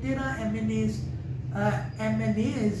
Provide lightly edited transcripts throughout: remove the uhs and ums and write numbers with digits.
13 MNAs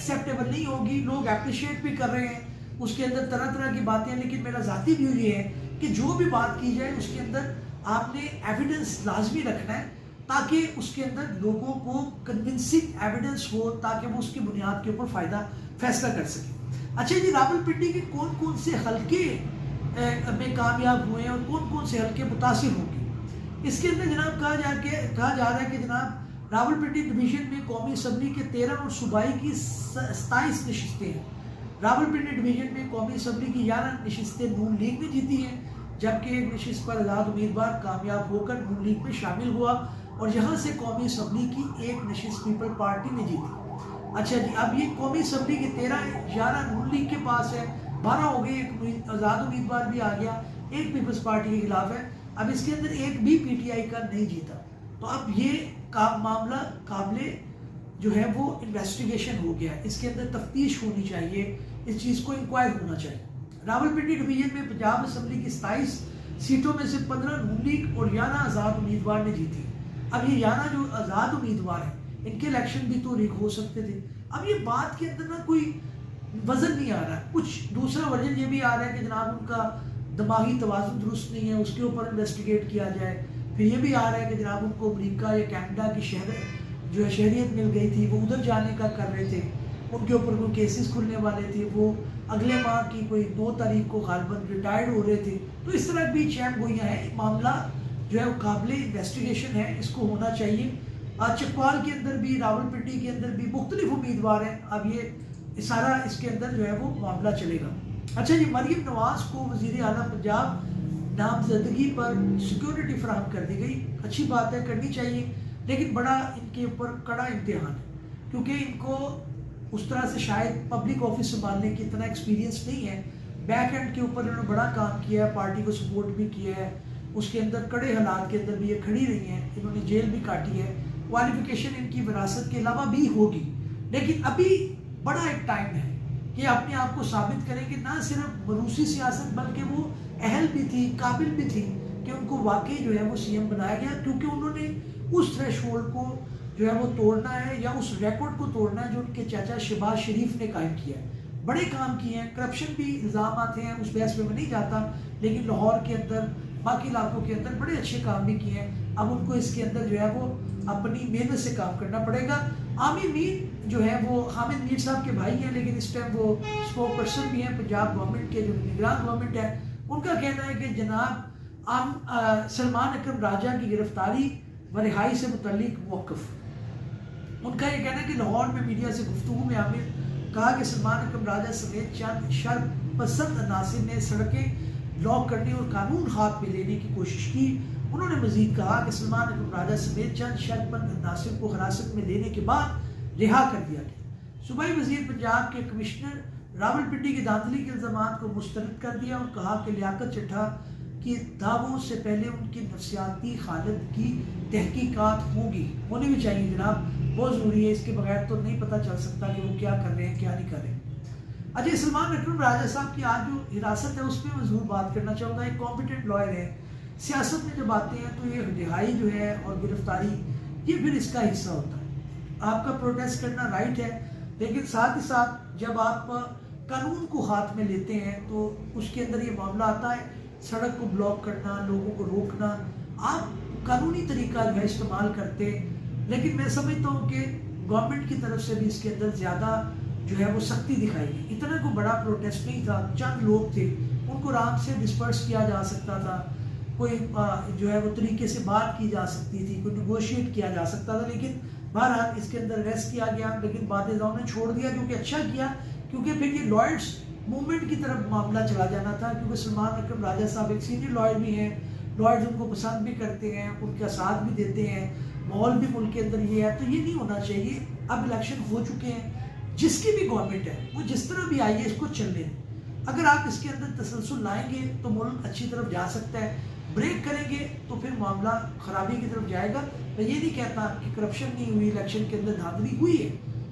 acceptable نہیں ہوگی. لوگ اپریشیٹ بھی کر رہے ہیں اس کے اندر طرح طرح کی باتیں, لیکن میرا ذاتی ویو یہ ہے کہ جو بھی بات کی جائے اس کے اندر آپ نے ایویڈنس لازمی رکھنا ہے تاکہ اس کے اندر لوگوں کو کنونسنگ ایویڈنس ہو تاکہ وہ اس کی بنیاد کے اوپر فیصلہ کر سکیں. اچھا جی, راولپنڈی کے کون کون سے حلقے میں کامیاب ہوئے ہیں اور کون کون سے حلقے متاثر ہوں گے؟ اس کے اندر جناب کہا جا رہا ہے کہ جناب راولپنڈی ڈویژن میں قومی اسمبلی کے 13 اور صوبائی کی 27 نشستیں ہیں. راولپنڈی ڈویژن میں قومی اسمبلی کی 11 نشستیں نون لیگ نے جیتی ہیں, جبکہ ایک نشست پر آزاد امیدوار کامیاب ہو کر نون لیگ میں شامل ہوا اور یہاں سے قومی اسمبلی کی ایک نشست پیپل پارٹی نے جیتی. اچھا جی, اب یہ قومی اسمبلی کے 11 نون لیگ کے پاس ہے, 12 ہو گئے, ایک آزاد امیدوار بھی آ گیا, ایک پیپلز پارٹی کے خلاف ہے. اب اس کے اندر ایک بھی پی ٹی آئی کا نہیں جیتا. تو اب یہ معاملہ قابل جو ہے وہ انویسٹیگیشن ہو گیا ہے, اس کے اندر تفتیش ہونی چاہیے, اس چیز کو انکوائر ہونا چاہیے. راولپنڈی ڈویژن میں پنجاب اسمبلی کی 27 سیٹوں میں سے 15 نون لیگ اور 11 آزاد امیدوار نے جیتی. اب یہ 11 جو آزاد امیدوار ہیں ان کے الیکشن بھی تو ریگ ہو سکتے تھے. اب یہ بات کے اندر نا کوئی وزن نہیں آ رہا ہے. کچھ دوسرا ورژن یہ بھی آ رہا ہے کہ جناب ان کا دماغی توازن درست نہیں ہے, اس کے اوپر انویسٹیگیٹ کیا جائے. پھر یہ بھی آ رہا ہے کہ جناب ان کو امریکہ یا کینیڈا کی شہریت مل گئی تھی, وہ ادھر جانے کا کر رہے تھے, ان کے اوپر کوئی کیسز کھلنے والے تھے, وہ اگلے ماہ کی کوئی 2 تاریخ کو غالباً ریٹائرڈ ہو رہے تھے. تو اس طرح بھی چیم گوئیاں ہیں. معاملہ جو ہے وہ قابل انویسٹیگیشن ہے, اس کو ہونا چاہیے. چکوال کے اندر بھی, راولپنڈی کے اندر بھی مختلف امیدوار ہیں. اب یہ سارا اس کے اندر جو ہے وہ معاملہ چلے گا. اچھا جی, مریم نواز کو وزیر اعلیٰ پنجاب نامزدگی پر سیکیورٹی فراہم کر دی گئی. اچھی بات ہے, کرنی چاہیے, لیکن بڑا ان کے اوپر کڑا امتحان ہے کیونکہ ان کو اس طرح سے شاید پبلک آفس سنبھالنے کی اتنا ایکسپیرینس نہیں ہے. بیک اینڈ کے اوپر انہوں نے بڑا کام کیا ہے, پارٹی کو سپورٹ بھی کیا ہے, اس کے اندر کڑے حالات کے اندر بھی یہ کھڑی رہی ہیں, انہوں نے جیل بھی کاٹی ہے. کوالیفیکیشن ان کی وراثت کے علاوہ بھی ہوگی, لیکن ابھی بڑا ایک ٹائم ہے کہ اپنے آپ کو ثابت کریں کہ نہ صرف مروسی سیاست بلکہ وہ اہل بھی تھی, قابل بھی تھی کہ ان کو واقعی جو ہے وہ سی ایم بنایا گیا, کیونکہ انہوں نے اس تھریش ہولڈ کو جو ہے وہ توڑنا ہے یا اس ریکارڈ کو توڑنا ہے جو ان کے چاچا شہباز شریف نے قائم کیا ہے. بڑے کام کیے ہیں, کرپشن بھی الزامات ہیں, اس بحث پہ میں نہیں جاتا, لیکن لاہور کے اندر باقی علاقوں کے اندر بڑے اچھے کام بھی کیے ہیں. اب ان کو اس کے اندر جو ہے وہ اپنی محنت سے کام کرنا پڑے گا. عامر میر جو ہے وہ حامد میر صاحب کے بھائی ہیں, لیکن اس ٹائم وہ اسپوک پرسن بھی ہیں پنجاب گورنمنٹ کے, جو نگران گورنمنٹ ہے. ان کا کہنا ہے کہ جناب سلمان اکرم راجہ کی گرفتاری و رہائی سے متعلق موقف. ان کا یہ کہنا ہے کہ لاہور میں میڈیا سے گفتگو میں عامر کہا کہ سلمان اکرم راجہ سمیت چند شر پسند عناصر نے سڑکیں بلاک کرنے اور قانون ہاتھ میں لینے کی کوشش کی. انہوں نے مزید کہا کہ سلمان اکرم راجہ سمیت چند شرپند عناصر کو حراست میں لینے کے بعد رہا کر دیا گیا. صوبائی وزیر پنجاب کے کمشنر راولپنڈی کی دھاندلی کے الزامات کو مسترد کر دیا اور کہا کہ لیاقت چڈھا کی دعووں سے پہلے ان کی نفسیاتی حالت کی تحقیقات ہونی بھی چاہیے جناب, بہت ضروری ہے. اس کے بغیر تو نہیں پتہ چل سکتا کہ وہ کیا کر رہے ہیں کیا نہیں کر رہے. اچھا, سلمان اکرم راجہ صاحب کی آج جو حراست ہے اس پہ میں ضرور بات کرنا چاہوں گا. ایک کمپیٹنٹ لائر ہے, سیاست میں جب آتے ہیں تو یہ رہائی جو ہے اور گرفتاری یہ پھر اس کا حصہ ہوتا ہے. آپ کا پروٹیسٹ کرنا رائٹ ہے, لیکن ساتھ ہی ساتھ جب آپ قانون کو ہاتھ میں لیتے ہیں تو اس کے اندر یہ معاملہ آتا ہے سڑک کو بلاک کرنا, لوگوں کو روکنا. آپ قانونی طریقہ جو ہے استعمال کرتے, لیکن میں سمجھتا ہوں کہ گورنمنٹ کی طرف سے بھی اس کے اندر زیادہ جو ہے وہ سختی دکھائی گئی. اتنا کوئی بڑا پروٹیسٹ نہیں تھا, چند لوگ تھے, ان کو آرام سے ڈسپرس کیا جا سکتا تھا, کوئی جو ہے وہ طریقے سے بات کی جا سکتی تھی, کوئی نیگوشیٹ کیا جا سکتا تھا. لیکن بہرحال اس کے اندر ریسٹ کیا گیا, لیکن بعد ازاں نے چھوڑ دیا, جو کہ اچھا کیا, کیونکہ پھر یہ لائرس موومنٹ کی طرف معاملہ چلا جانا تھا. کیونکہ سلمان اکرم راجہ صاحب ایک سینئر لائر بھی ہیں, لائرز ان کو پسند بھی کرتے ہیں, ان کا ساتھ بھی دیتے ہیں, ماحول بھی ملک کے اندر یہ ہے. تو یہ نہیں ہونا چاہیے. اب الیکشن ہو چکے ہیں, جس کی بھی گورنمنٹ ہے وہ جس طرح بھی آئی ہے اس کو چلنے دیں. اگر آپ اس کے اندر تسلسل لائیں گے تو ملک اچھی طرف جا سکتا ہے, بریک کریں گے تو پھر معاملہ خرابی کی طرف جائے گا. میں یہ نہیں کہتا کہ کرپشن نہیں ہوئی, الیکشن کے اندر دھاندلی ہوئی ہے,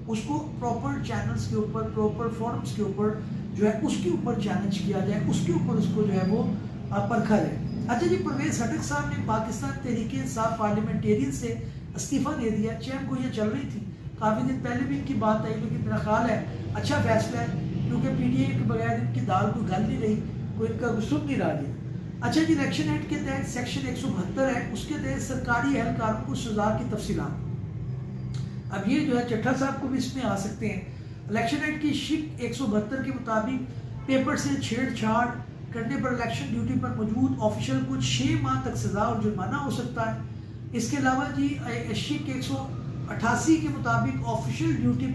اس کو پراپر چینلز کے اوپر, پراپر فورمز کے اوپر جو ہے اس کے اوپر چیلنج کیا جائے, اس کے اوپر اس کو جو ہے وہ پرکھا جائے. اچھا جی, پرویز خٹک صاحب نے پاکستان تحریک انصاف پارلیمنٹیرین سے استعفیٰ دے دیا. چیم گوئیاں چل رہی تھی کافی دن پہلے بھی ان کی بات آئی، لیکن میرا خیال ہے اچھا فیصلہ ہے، کیونکہ پی ٹی اے کے بغیر ان کی دال کوئی گل نہیں رہی، کوئی ان کا کوئی سن نہیں رہا جی۔ اچھا جی، الیکشن ایکٹ کے تحت سیکشن 172 ہے، اس کے تحت سرکاری اہلکاروں کو سزا کی تفصیلات۔ اب یہ جو ہے چٹھا صاحب کو بھی اس میں آ سکتے ہیں۔ الیکشن ایکٹ کی شک 172 کے مطابق پیپر سے چھیڑ چھاڑ کرنے پر الیکشن ڈیوٹی پر موجود آفیشل کو 6 ماہ تک سزا اور جرمانہ ہو سکتا ہے۔ اس کے علاوہ جی شک 188 کے مطابق آفیشل ڈیوٹی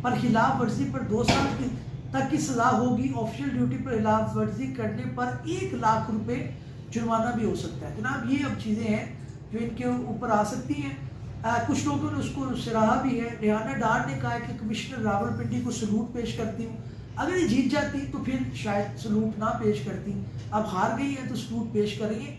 پر خلاف ورزی پر 2 سال تک کی سزا ہوگی۔ آفیشل ڈیوٹی پر خلاف ورزی کرنے پر 1 لاکھ روپے جرمانہ بھی ہو سکتا ہے۔ جناب یہ اب چیزیں ہیں جو ان کے اوپر آ سکتی ہیں۔ کچھ لوگوں نے اس کو سراہا بھی ہے۔ ریحانہ ڈار نے کہا کہ کمشنر راولپنڈی کو سلوٹ پیش کرتی ہوں، اگر یہ جیت جاتی تو پھر شاید سلوٹ نہ پیش کرتی، اب ہار گئی ہے تو سلوٹ پیش کریں گے۔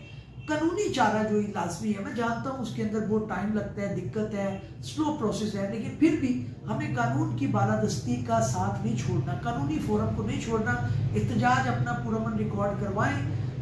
قانونی چارہ جو لازمی ہے، میں جانتا ہوں اس کے اندر بہت ٹائم لگتا ہے، دقت ہے، سلو پروسیس ہے، لیکن پھر بھی ہمیں قانون کی بالادستی کا ساتھ نہیں چھوڑنا، قانونی فورم کو نہیں چھوڑنا۔ احتجاج اپنا پرامن ریکارڈ کروائیں،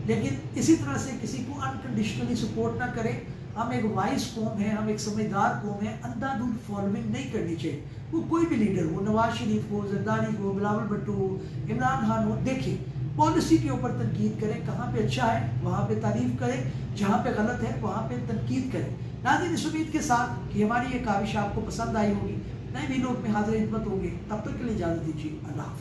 لیکن اسی طرح سے کسی کو انکنڈیشنلی سپورٹ نہ کریں۔ ہم ایک وائس قوم ہے، ہم ایک سمجھدار قوم ہے، اندھا دھند فالوئنگ نہیں کرنی چاہیے۔ وہ کوئی بھی لیڈر ہو، نواز شریف ہو، زرداری ہو، بلاول بھٹو ہو، عمران خان ہو، دیکھیں پالیسی کے اوپر تنقید کریں، کہاں پہ اچھا ہے وہاں پہ تعریف کریں، جہاں پہ غلط ہے وہاں پہ تنقید کریں۔ ناظرین، اس امید کے ساتھ کہ ہماری یہ کاوش آپ کو پسند آئی ہوگی، نئے ویڈیو میں حاضر خدمت ہوں گے، تب تک کے لیے اجازت دیجیے، اللہ حافظ۔